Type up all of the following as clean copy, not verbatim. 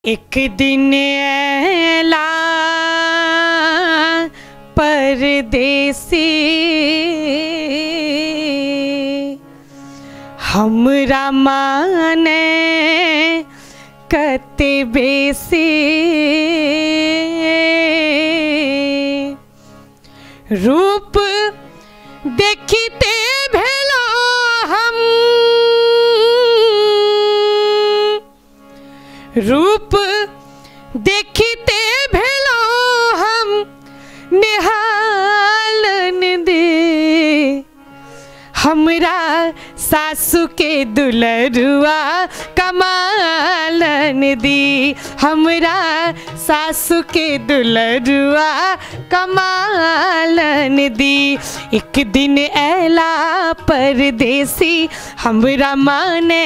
एक दिन ऐला परदेसी हमरा माने कते बेसी रूप देखिते भेलो हम रूप देखिते भेलो हम निहालन दे हमरा सासु के दुलरुआ कमालन दी हमरा सासु के दुलरुआ कमालन दी। एक दिन ऐला परदेसी हमरा माने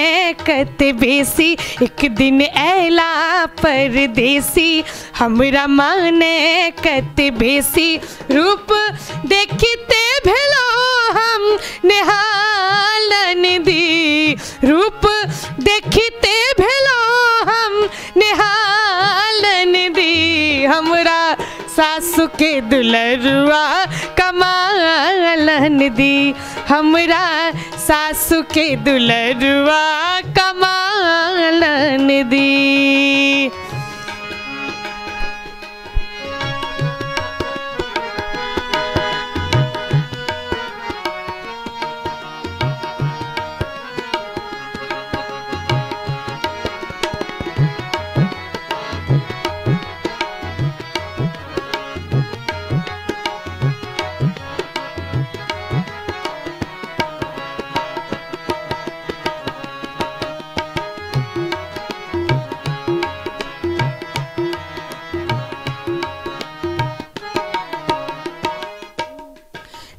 कते बेसी एक दिन ऐला परदेसी हमरा माने कते बेसी रूप देखिते भेलो हम निहालन दी रूप देखिते भेलो हम निहालन दी हमरा सासु के दुलरुआ कमालन दी हमरा सासु के दुलरुआ कमालन दी।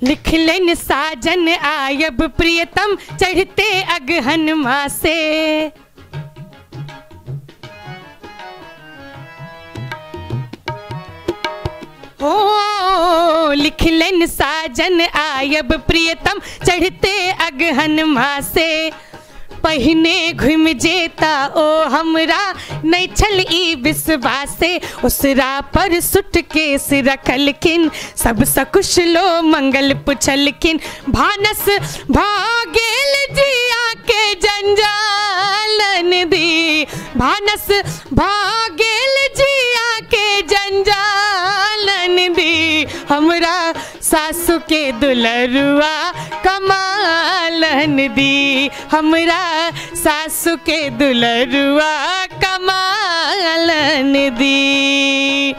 लिखलेन साजन आयब प्रियतम चढ़ते अगहन मासे हो लिखलेन साजन आयब प्रियतम चढ़ते अगहन मासे पहिने घुम जेता ओ हमरा नहीं छल ई विश्वासे उसरा पर सुटकेस रखलकिन सब सकुशलो मंगल पुछलकिन भानस भागेल जिया के जंजालन दी भानस भागेल जिया के जंजालन दी हमरा सासु के दुलरुआ कमालन दी हमरा सासु के दुलरुआ कमालन दी।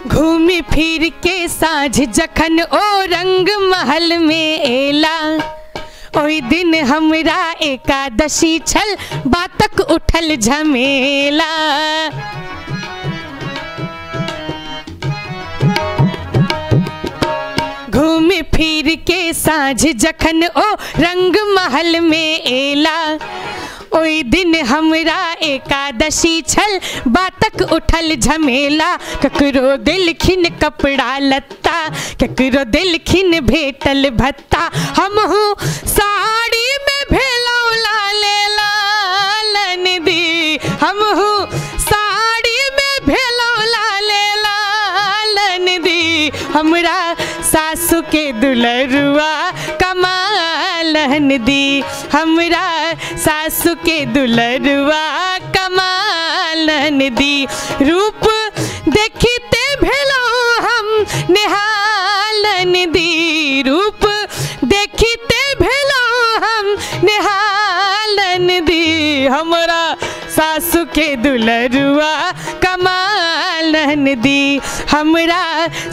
घूमी फिर के साँझ जखन ओ रंग महल में एला ओई दिन हमरा एकादशी छल बातक उठल झमेला घूमी फिर के साँझ जखन ओ रंग महल में एला ओई दिन हमरा एकादशी छल बातक उठल झमेला ककरो दिलखिन कपड़ा लत्ता ककरो दिलखिन भेटल भत्ता हमहू साड़ी में भेलौ लाले लालन दी हमहू साड़ी में भेलौ लाले लालन दी हमरा सासु के दुलरुआ कमालन दी हमरा सासु के दुलरुआ कमालन दी रूप देखिते भेलो हम निहालन दी रूप देखिते भेलो हम निहालन दी हमरा सासू के दुलरुआ कमाल ननदी, हमरा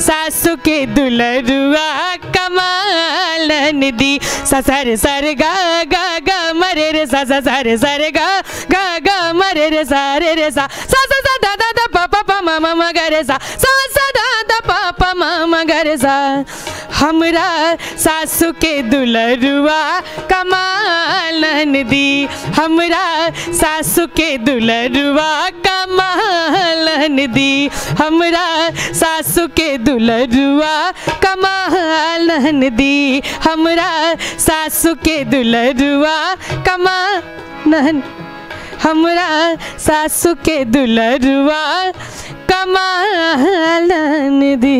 सासू के दुलरुआ कमाल ननदी। ससर सर गा गा गा मरे रे सा सर सर गा गा गा मरे रे सा रे रे सा सा सा दा दा दा पा पा पा मा मा मा गा रे सा सा सा दा दा पा पा मा मा गा रे सा। हमरा सासू के दुलरुआ कमाल ननदी, हमरा सासू के दुलरुआ कमाल ननदी, हमरा सासू के दुलरुआ कमाल ननदी, हमरा सासू के दुलरुआ कमाल, हमरा सासू के दुलरुआ कमाल ननदी।